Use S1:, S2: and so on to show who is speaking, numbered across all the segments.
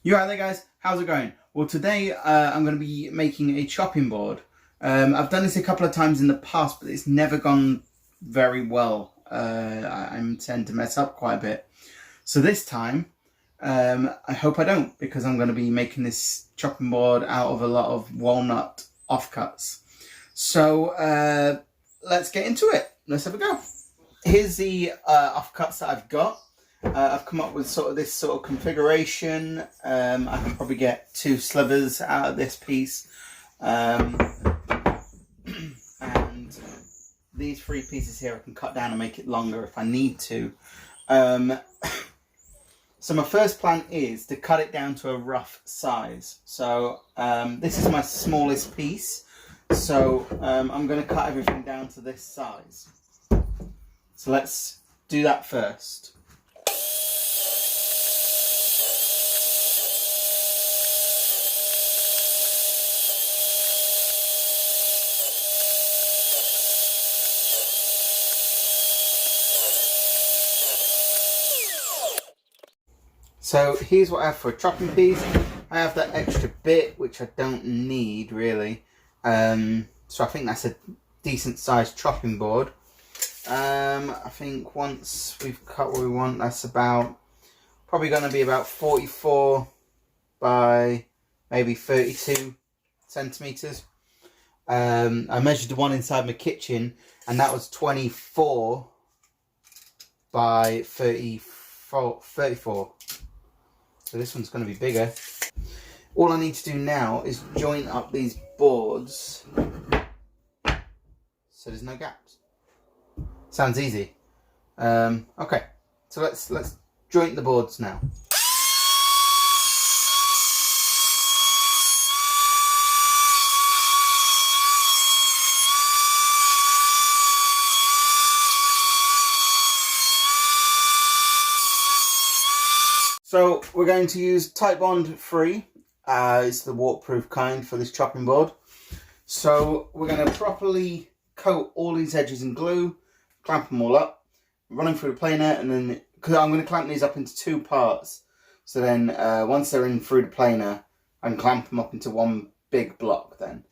S1: You alright there, guys? How's it going? Well, today I'm going to be making a chopping board. I've done this a couple of times in the past, but it's never gone very well. I tend to mess up quite a bit. So this time, I hope I don't, because I'm going to be making this chopping board out of a lot of walnut offcuts. So let's get into it. Let's have a go. Here's the offcuts that I've got. I've come up with this sort of configuration. I can probably get 2 slivers out of this piece. And these 3 pieces here I can cut down and make it longer if I need to. So my first plan is to cut it down to a rough size. So this is my smallest piece. So I'm going to cut everything down to this size. So let's do that first. So here's what I have for a chopping piece. I have that extra bit, which I don't need really. So I think that's a decent sized chopping board. I think once we've cut what we want, that's probably going to be about 44 by maybe 32 centimeters. I measured the one inside my kitchen, and that was 24 by 34. So this one's going to be bigger. All I need to do now is join up these boards so there's no gaps. Sounds easy. Okay, so let's joint the boards now. So we're going to use Titebond 3. It's the waterproof kind for this chopping board. So we're going to properly coat all these edges in glue, clamp them all up, run them through the planer, and then because I'm going to clamp these up into 2 parts. So then once they're in through the planer, I can clamp them up into one big block then,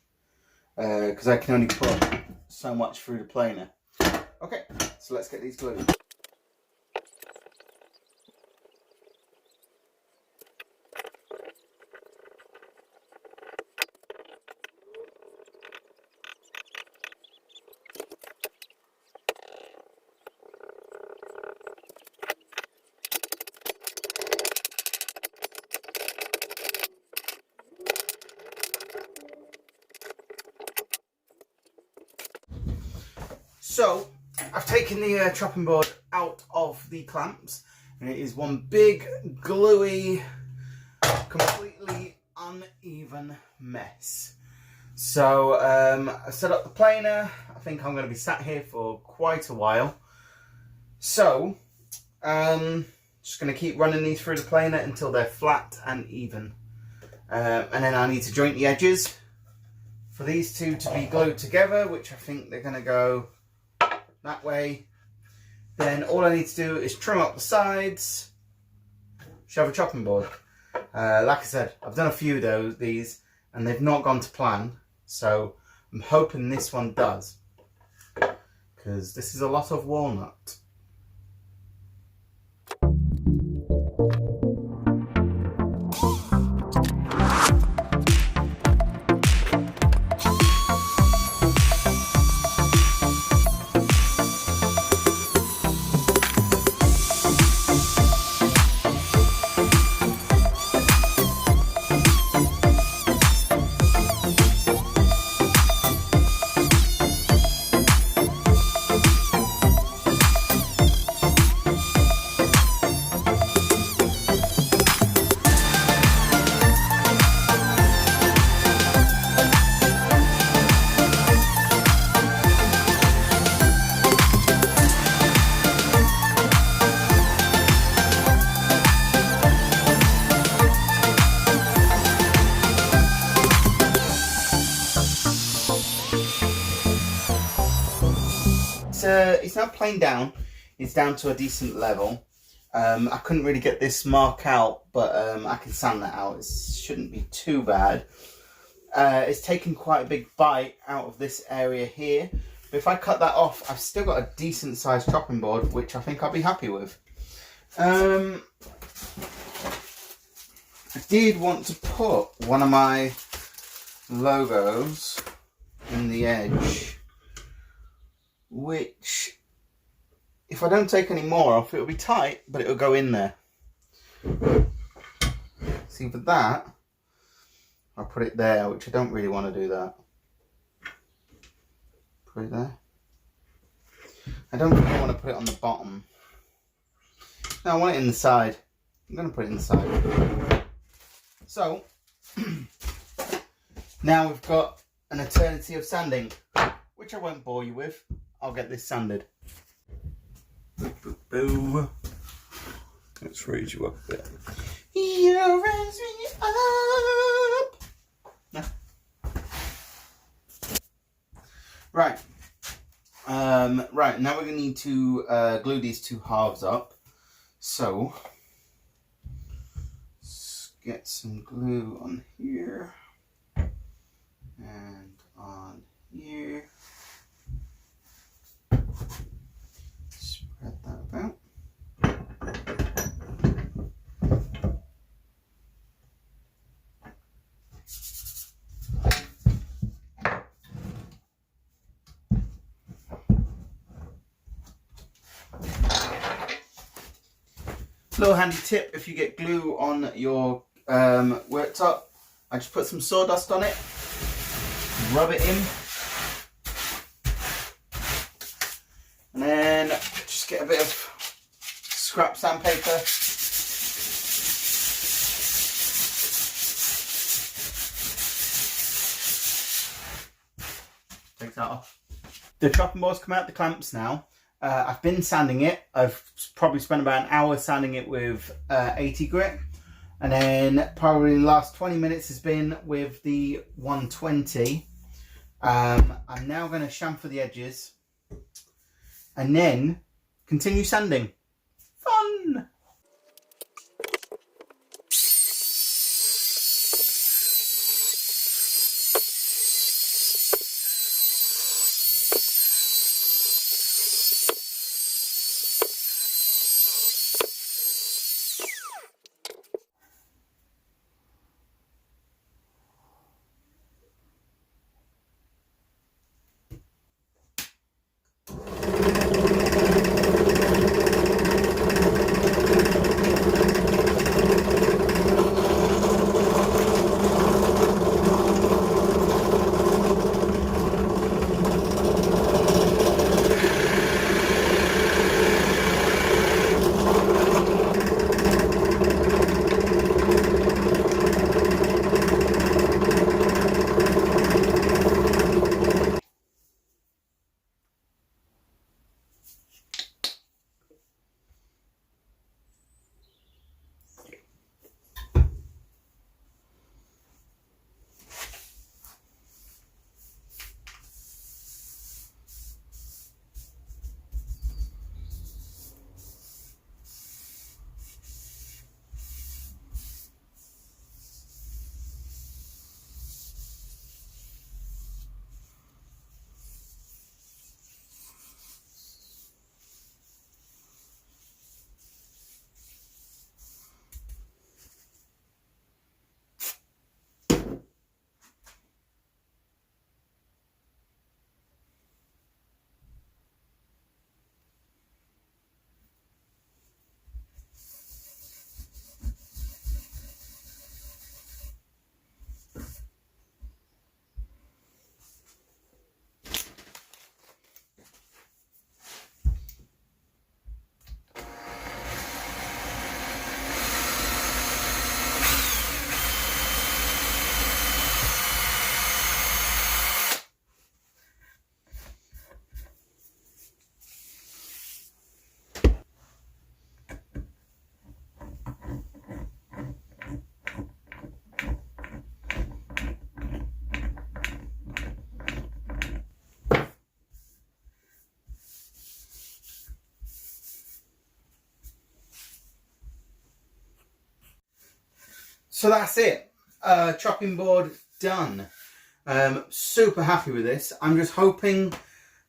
S1: because I can only put so much through the planer. Okay, so let's get these glued. So I've taken the chopping board out of the clamps, and it is one big gluey, completely uneven mess. So I set up the planer. I think I'm going to be sat here for quite a while. So just going to keep running these through the planer until they're flat and even. And then I need to joint the edges for these 2 to be glued together, which I think they're going to go that way. Then all I need to do is trim up the sides, shove a chopping board. Like I said, I've done a few of these and they've not gone to plan, so I'm hoping this one does, because this is a lot of walnut. It's now planed down. It's down to a decent level. I couldn't really get this mark out, but I can sand that out. It shouldn't be too bad. It's taken quite a big bite out of this area here. But if I cut that off, I've still got a decent sized chopping board, which I think I'll be happy with. I did want to put one of my logos in the edge, which, if I don't take any more off, it'll be tight, but it'll go in there. See, for that, I'll put it there, which I don't really want to do that. Put it there. I don't think I want to put it on the bottom. No, I want it in the side. I'm going to put it in the side. So, now we've got an eternity of sanding, which I won't bore you with. I'll get this sanded. Boo, boo, boo. Let's raise you up a bit. You raise me up. No. Right. Right, now we're going to need to glue these two halves up. So, let's get some glue on here and on here. Spread that about. Little handy tip, if you get glue on your worktop, I just put some sawdust on it, rub it in, and then just get a bit of scrap sandpaper. Take that off. The chopping board's come out the clamps now. I've been sanding it. I've probably spent about an hour sanding it with 80 grit. And then probably the last 20 minutes has been with the 120. I'm now going to chamfer the edges. And then continue sanding. Fun! So that's it. Chopping board done. Super happy with this. I'm just hoping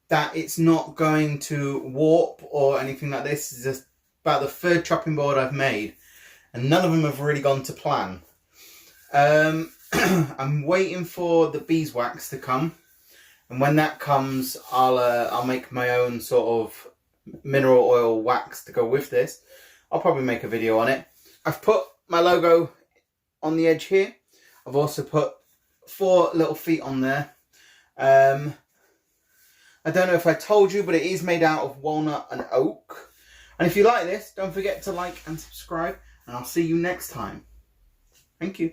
S1: that it's not going to warp or anything like this. It's just about the third chopping board I've made, and none of them have really gone to plan. I'm waiting for the beeswax to come, and when that comes, I'll make my own sort of mineral oil wax to go with this. I'll probably make a video on it. I've put my logo on the edge here. I've also put 4 little feet on there. I don't know if I told you, but it is made out of walnut and oak. And if you like this, don't forget to like and subscribe, and I'll see you next time. Thank you.